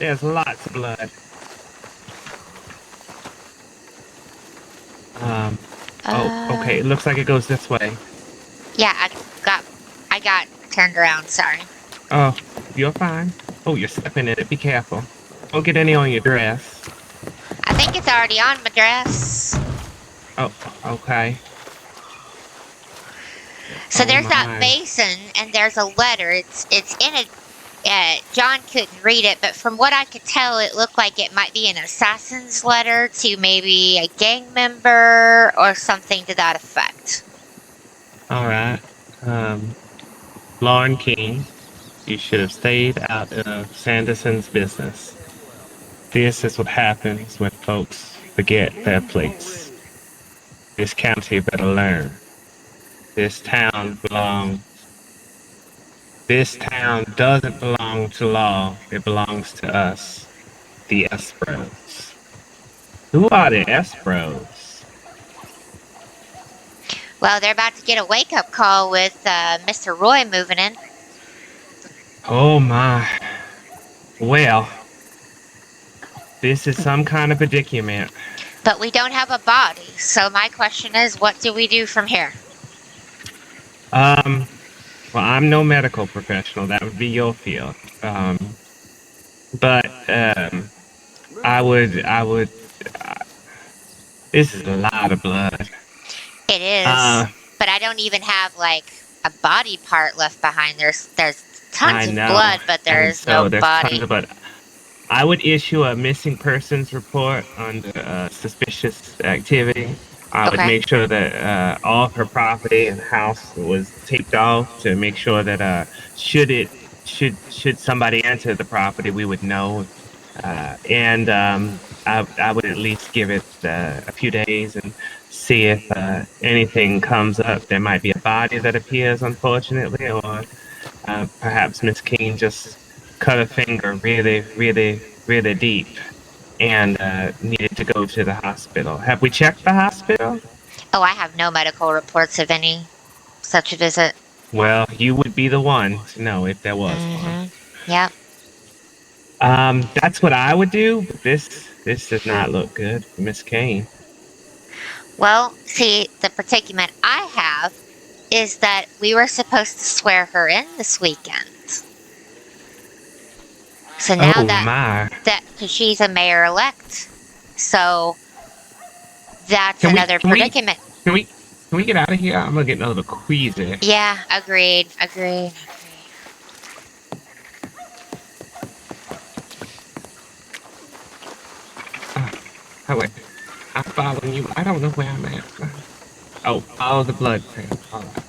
There's lots of blood. Oh, okay. It looks like it goes this way. Yeah, I got turned around. Sorry. Oh, you're fine. Oh, you're stepping in it. Be careful. Don't get any on your dress. I think it's already on my dress. Oh, okay. So Oh there's that my. basin, and there's a letter. It's in a. John couldn't read it, but from what I could tell, it looked like it might be an assassin's letter to maybe a gang member or something to that effect. All right. Lauren King, you should have stayed out of Sanderson's business. This is what happens when folks forget their place. This county better learn. This town belongs. This town doesn't belong to law. It belongs to us, the Espros. Who are the Espros? Well, they're about to get a wake-up call with Mr. Roy moving in. Oh my. Well, this is some kind of predicament. But we don't have a body, so my question is, what do we do from here? Well, I'm no medical professional. That would be your field. But I would. This is a lot of blood. It is, but I don't even have like a body part left behind. There's tons of blood, but there's no body. Tons of blood. I would issue a missing persons report under suspicious activity. I would make sure that all of her property and house was taped off to make sure that should somebody enter the property, we would know. And I would at least give it a few days and see if anything comes up. There might be a body that appears, unfortunately, or perhaps Miss King just cut a finger really deep and needed to go to the hospital. Have we checked the hospital? Oh, I have no medical reports of any such a visit. Well, you would be the one to know if there was one. Yep. That's what I would do, but this does not look good for Miss Kane. Well, see, the predicament I have is that we were supposed to swear her in this weekend. So now because she's a mayor-elect, so that's another predicament. Can we get out of here? I'm gonna get another queasy. Yeah, agreed. Oh wait, I'm following you. I don't know where I'm at. Oh, follow the blood trail. All right.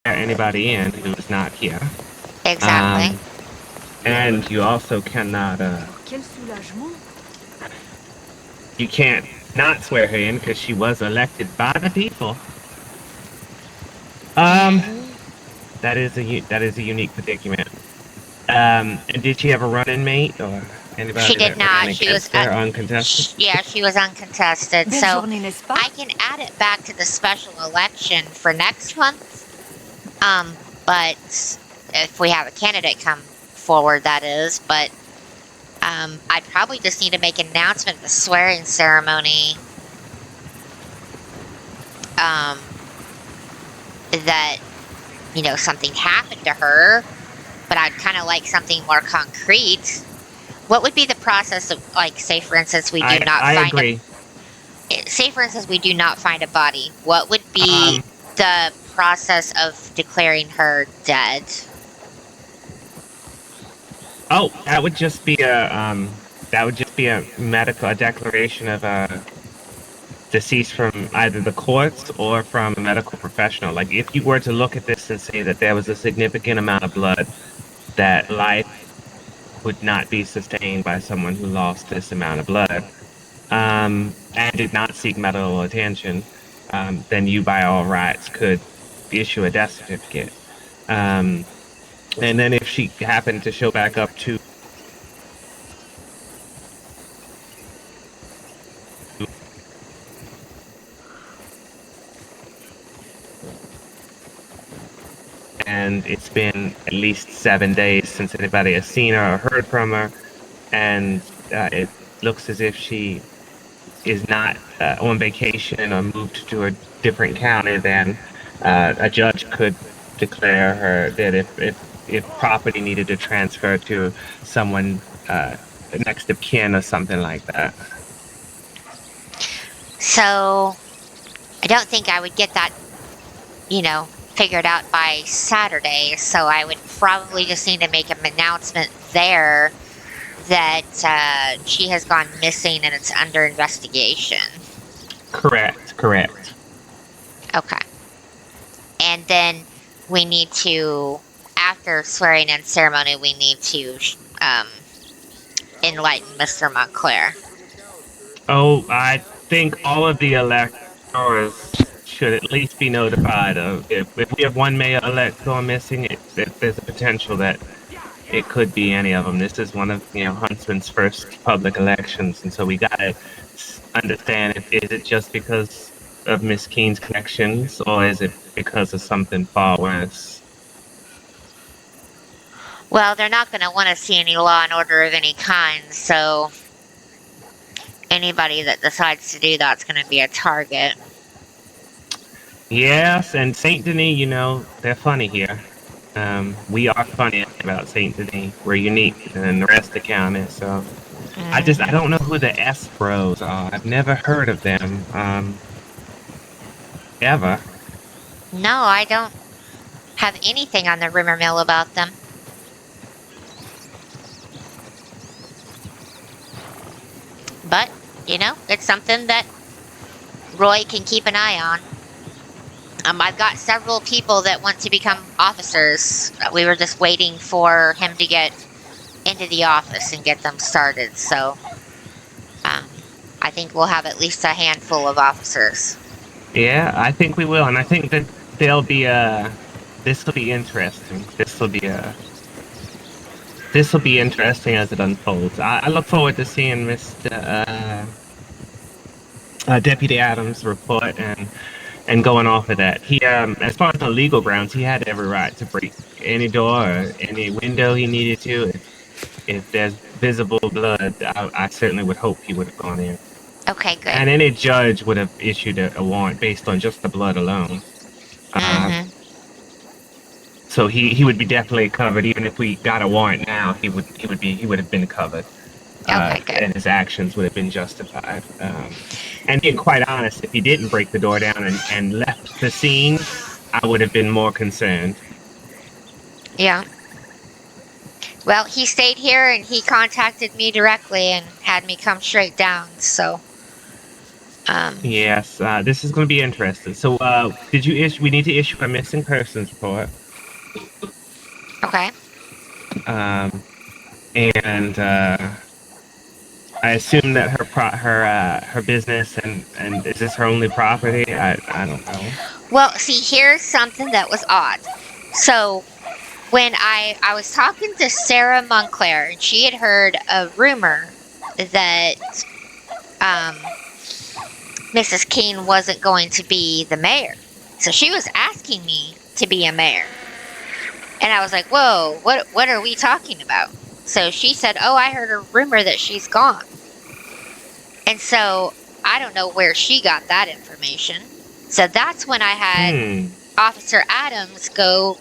Anybody in who is not here. Exactly. And you also cannot you can't not swear her in because she was elected by the people. That is a unique predicament. And did she have a run-in mate or anybody? She did not. She was uncontested. Yeah, she was uncontested. So I can add it back to the special election for next month. But if we have a candidate come forward, that is. But I'd probably just need to make an announcement at the swearing ceremony. That, something happened to her, but I'd kind of like something more concrete. What would be the process of, like, say for instance, we do not find a body. What would be the process of declaring her dead? Oh, that would just be a medical declaration of deceased from either the courts or from a medical professional. Like, if you were to look at this and say that there was a significant amount of blood, that life would not be sustained by someone who lost this amount of blood, and did not seek medical attention, then you by all rights could issue a death certificate. And then if she happened to show back up to been at least 7 days since anybody has seen her or heard from her, and it looks as if she is not on vacation or moved to a different county, then a judge could declare her that if property needed to transfer to someone next of kin or something like that. So I don't think I would get that, figured out by Saturday. So I would probably just need to make an announcement there that she has gone missing and it's under investigation. Correct. Okay. And then we need to, after swearing in ceremony, we need to enlighten Mr. Montclair. Oh, I think all of the electors should at least be notified of if we have one mayor elect going missing. There's a potential that it could be any of them. This is one of Huntsman's first public elections, and so we gotta understand is it just because of Miss Keene's connections, or is it because of something far worse? Well, they're not going to want to see any law and order of any kind, so anybody that decides to do that's going to be a target. Yes, and Saint Denis, they're funny here. We are funny about Saint Denis. We're unique than the rest of the county, so I don't know who the S Bros are. I've never heard of them. Ever. No, I don't have anything on the rumor mill about them. But, it's something that Roy can keep an eye on. I've got several people that want to become officers. We were just waiting for him to get into the office and get them started. So, I think we'll have at least a handful of officers. Yeah, I think we will, and I think that they'll be this will be interesting. This will be interesting as it unfolds. I look forward to seeing Mr. Deputy Adams' report and going off of that. He, as far as the legal grounds, he had every right to break any door or any window he needed to. If there's visible blood, I certainly would hope he would have gone in. Okay, good. And any judge would have issued a warrant based on just the blood alone. So he would be definitely covered. Even if we got a warrant now, he would have been covered. Okay, good. And his actions would have been justified. And being quite honest, if he didn't break the door down and left the scene, I would have been more concerned. Yeah. Well, he stayed here and he contacted me directly and had me come straight down, so. Yes, this is going to be interesting. So, we need to issue a missing persons report. Okay. And I assume that her business and is this her only property? I don't know. Well, see, here's something that was odd. So, when I was talking to Sarah Montclair, and she had heard a rumor that Mrs. Keene wasn't going to be the mayor. So she was asking me to be a mayor. And I was like, whoa, what are we talking about? So she said, oh, I heard a rumor that she's gone. And so I don't know where she got that information. So that's when I had Officer Adams go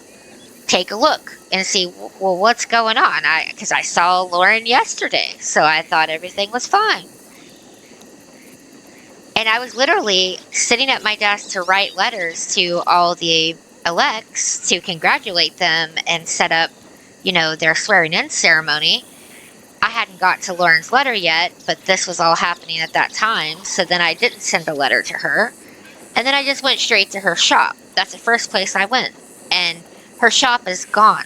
take a look and see, well, what's going on? Because I saw Lauren yesterday, so I thought everything was fine. And I was literally sitting at my desk to write letters to all the elects to congratulate them and set up, their swearing-in ceremony. I hadn't got to Lauren's letter yet, but this was all happening at that time, so then I didn't send a letter to her. And then I just went straight to her shop. That's the first place I went. And her shop is gone.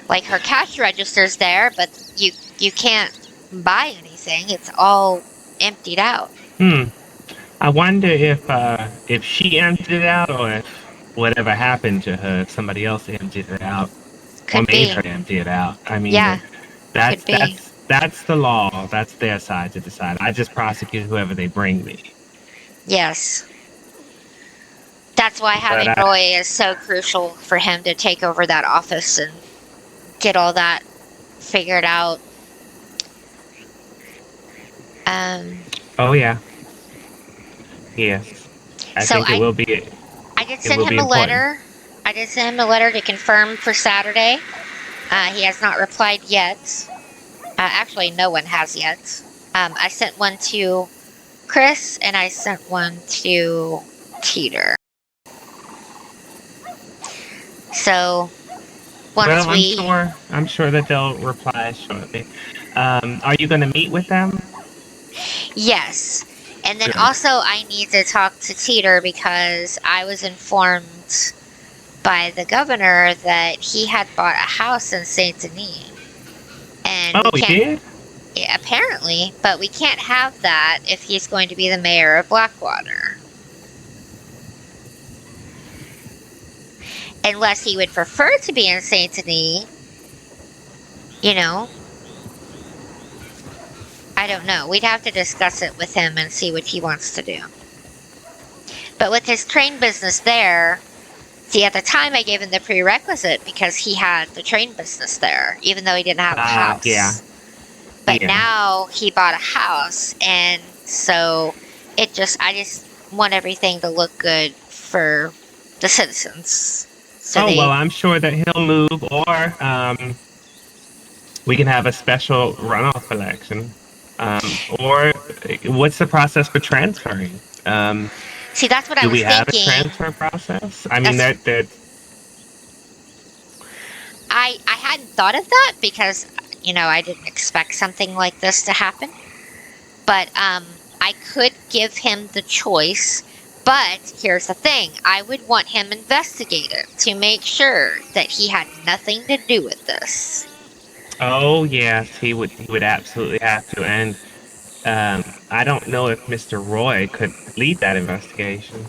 Like, her cash register's there, but you can't buy anything. It's all emptied out. I wonder if she emptied it out or if whatever happened to her, if somebody else emptied it out. Could or made be. her empty it out. I mean, Yeah, that's could be. that's the law. That's their side to decide. I just prosecute whoever they bring me. Yes. That's why having Roy is so crucial for him to take over that office and get all that figured out. Oh yeah. Yes. I think it will be. I did send him a important. letter. I did send him a letter to confirm for Saturday. He has not replied yet. Actually, no one has yet. I sent one to Chris and I sent one to Teeter. So once I'm sure that they'll reply shortly. Are you going to meet with them? Yes. And then also I need to talk to Teeter because I was informed by the governor that he had bought a house in Saint Denis. And he did? Yeah, apparently, but we can't have that if he's going to be the mayor of Blackwater. Unless he would prefer to be in Saint Denis. You know. I don't know. We'd have to discuss it with him and see what he wants to do. But with his train business there, see, at the time I gave him the prerequisite because he had the train business there, even though he didn't have a house. Yeah. But now he bought a house, and so I just want everything to look good for the citizens. So well, I'm sure that he'll move, or we can have a special runoff election. Or what's the process for transferring? See, that's what I was thinking. Do we have a transfer process? I mean, I hadn't thought of that because, I didn't expect something like this to happen. But I could give him the choice. But here's the thing. I would want him investigated to make sure that he had nothing to do with this. Oh, yes, he would absolutely have to. And I don't know if Mr. Roy could lead that investigation.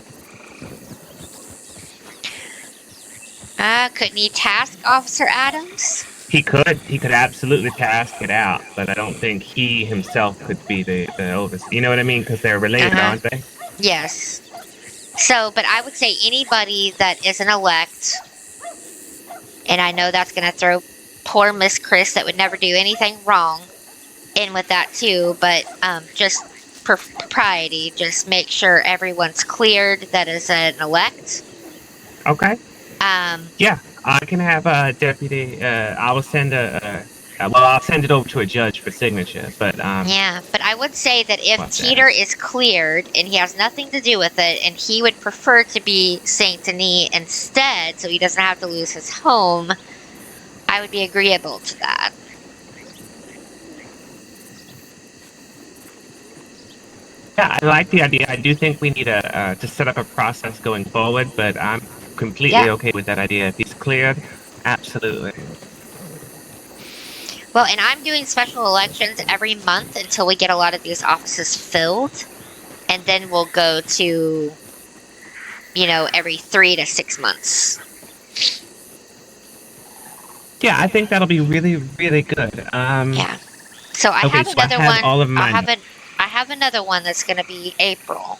Couldn't he task Officer Adams? He could absolutely task it out, but I don't think he himself could be the oldest. You know what I mean? Because they're related, aren't they? Yes. So, but I would say anybody that is an elect, and I know that's going to throw poor Miss Chris that would never do anything wrong in with that too, but just propriety, just make sure everyone's cleared that is an elect. Okay. Yeah, I can have a deputy. I will send I'll send it over to a judge for signature. But yeah, but I would say that if Teeter is cleared and he has nothing to do with it, and he would prefer to be Saint Denis instead, so he doesn't have to lose his home, I would be agreeable to that. Yeah, I like the idea. I do think we need to set up a process going forward, but I'm completely okay with that idea. If he's cleared, absolutely. Well, and I'm doing special elections every month until we get a lot of these offices filled. And then we'll go to, every 3 to 6 months. Yeah, I think that'll be really, really good. Yeah. So I have another one. All of mine. I have another one that's going to be April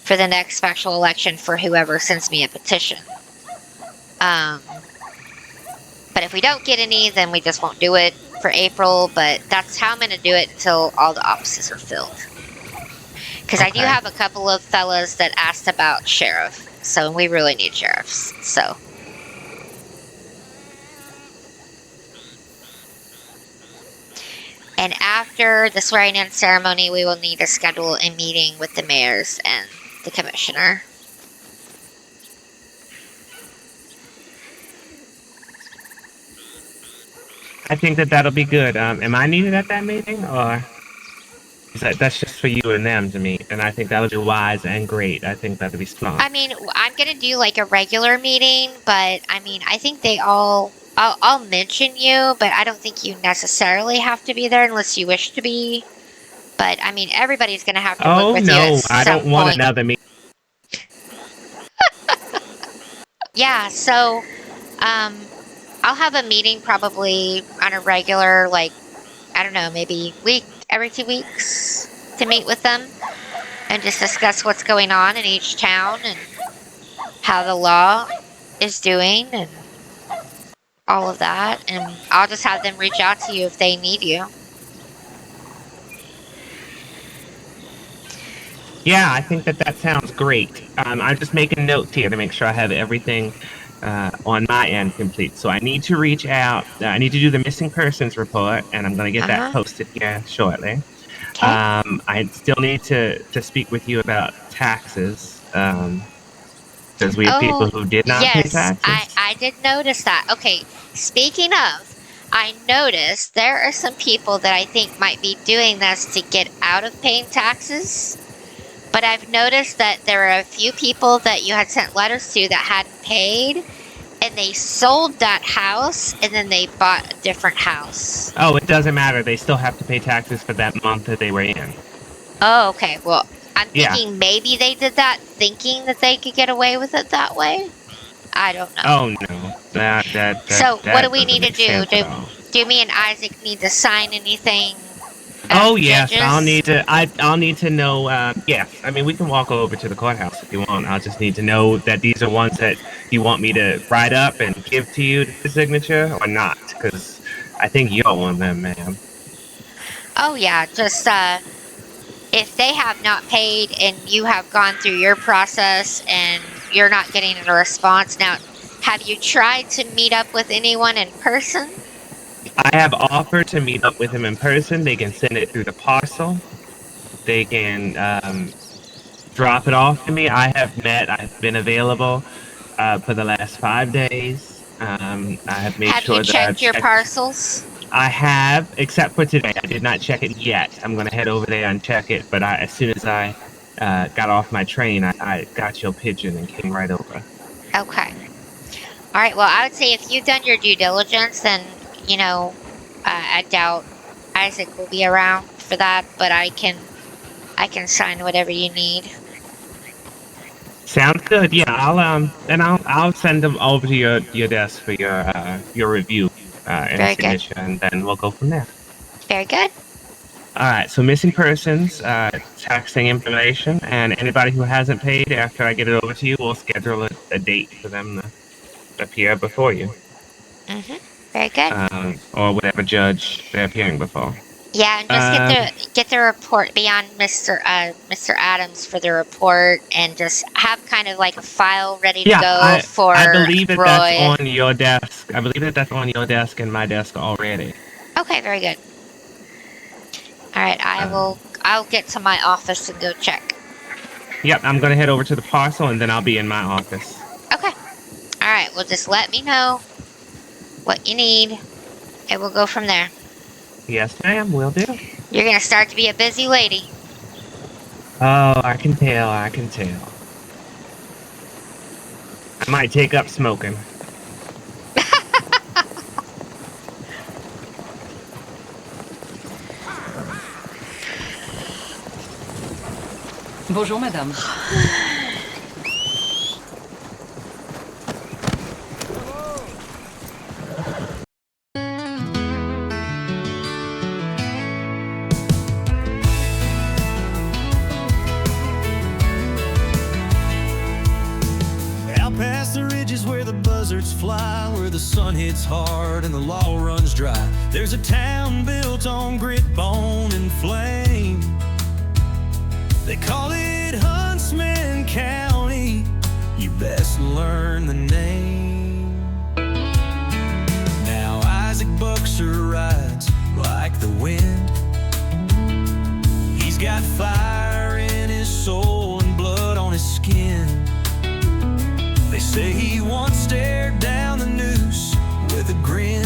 for the next special election for whoever sends me a petition. But if we don't get any, then we just won't do it for April. But that's how I'm going to do it until all the offices are filled. Because I do have a couple of fellas that asked about sheriff. So we really need sheriffs. So. And after the swearing-in ceremony, we will need to schedule a meeting with the mayors and the commissioner. I think that'll be good. Am I needed at that meeting, or that's just for you and them to meet? And I think that'll be wise and great. I think that'll be smart. I mean, I'm gonna do like a regular meeting, but I mean, I think they all. I'll mention you, but I don't think you necessarily have to be there unless you wish to be. But I mean, everybody's gonna have to work with you at some I don't want another meeting. Yeah, so I'll have a meeting probably on a regular, like, I don't know, maybe every 2 weeks to meet with them and just discuss what's going on in each town and how the law is doing and all of that, and I'll just have them reach out to you if they need you. Yeah, I think that sounds great. I'm just making notes here to make sure I have everything on my end complete. So I need to reach out. I need to do the missing persons report, and I'm going to get that Uh-huh. posted here shortly. Okay. I still need to speak with you about taxes because we have Oh, people who did not pay yes, taxes. I did notice that. Okay, speaking of, I noticed there are some people that I think might be doing this to get out of paying taxes. But I've noticed that there are a few people that you had sent letters to that hadn't paid, and they sold that house and then they bought a different house. Oh, it doesn't matter. They still have to pay taxes for that month that they were in. Oh, okay. Well, I'm Yeah. thinking maybe they did that thinking that they could get away with it that way. I don't know. Oh no, So, what do that we doesn't need to make do? sense at all. Do me and Isaac need to sign anything as Oh the yes, I'll judges? need to. I'll need to know. Yes, I mean we can walk over to the courthouse if you want. I'll just need to know that these are ones that you want me to write up and give to you the signature or not, because I think you're one of them, ma'am. Oh yeah, just if they have not paid and you have gone through your process and you're not getting a response. Now, have you tried to meet up with anyone in person? I have offered to meet up with him in person. They can send it through the parcel. They can drop it off to me. I have met. I've been available for the last 5 days. I have made Have you sure that I've checked your checked. parcels? I have, except for today. I did not check it yet. I'm going to head over there and check it. But as soon as I got off my train, I got your pigeon and came right over. Okay. All right. Well, I would say if you've done your due diligence, then I doubt Isaac will be around for that. But I can sign whatever you need. Sounds good. Yeah, I'll send them over to your desk for your review and Very good. signature, and then we'll go from there. Very good. All right. So missing persons, taxing information, and anybody who hasn't paid after I get it over to you, we'll schedule a date for them to appear before you, Very good. or whatever judge they're appearing before. Yeah, and just get the report beyond Mr. Adams for the report, and just have kind of like a file ready to go for I believe that Roy. that's on your desk. I believe that that's on your desk and my desk already. Okay, very good. All right, I'll get to my office and go check. Yep, I'm gonna head over to the parcel and then I'll be in my office. Okay. All right, well, just let me know what you need, and we'll go from there. Yes, ma'am, will do. You're gonna start to be a busy lady. Oh, I can tell, I can tell. I might take up smoking. Bonjour, madame. Out past the ridges where the buzzards fly, where the sun hits hard and the law runs dry, there's a town built on grit, bone, and flame. They call it Huntsman County. You best learn the name. Now Isaac Buxer rides like the wind. He's got fire in his soul and blood on his skin. They say he once stared down the noose with a grin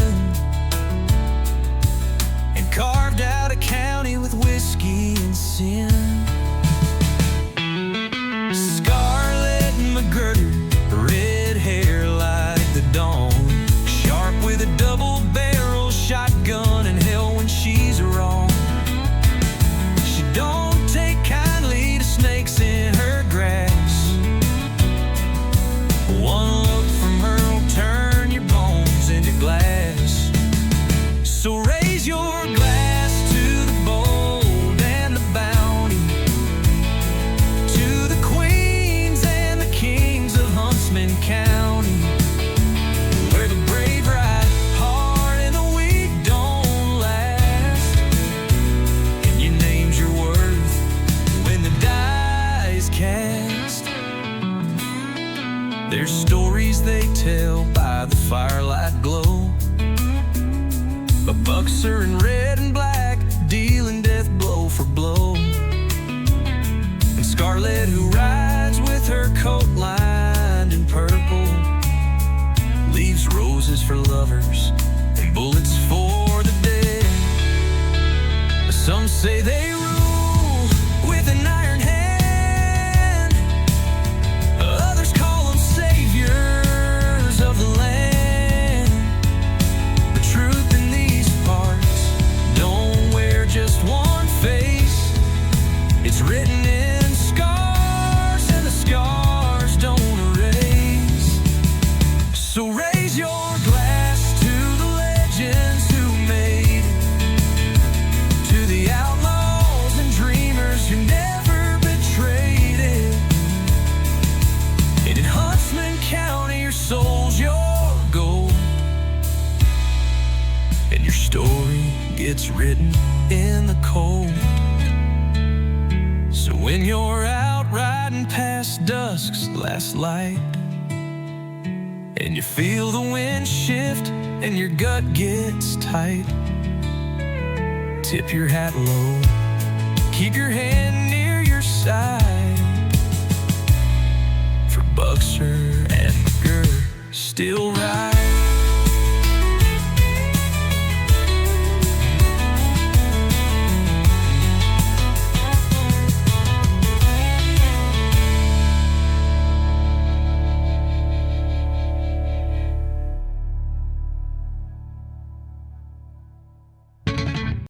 and carved out a county with whiskey and sin. Scarlette red hair like the dawn, sharp with a double-barrel shotgun, and hell when she's wrong. She don't take kindly to snakes in her grass. One look from her will turn your bones into glass. closer in red and black, dealing death blow for blow. And Scarlette, who rides with her coat lined in purple, leaves roses for lovers and bullets for the dead. Some say they rule with an iron hand, others call them saviors of the land. The truth in these parts don't wear just one face. It's written in scars, and the scars don't erase. So raise your glass to the legends who made it, to the outlaws and dreamers who never betrayed it. And in Huntsman County, your soul's your gold, and your story gets written in the cold. So when you're out riding past dusk's last light, and you feel the wind shift and your gut gets tight, tip your hat low, keep your hand near your side, for Buckster and McGurr still ride.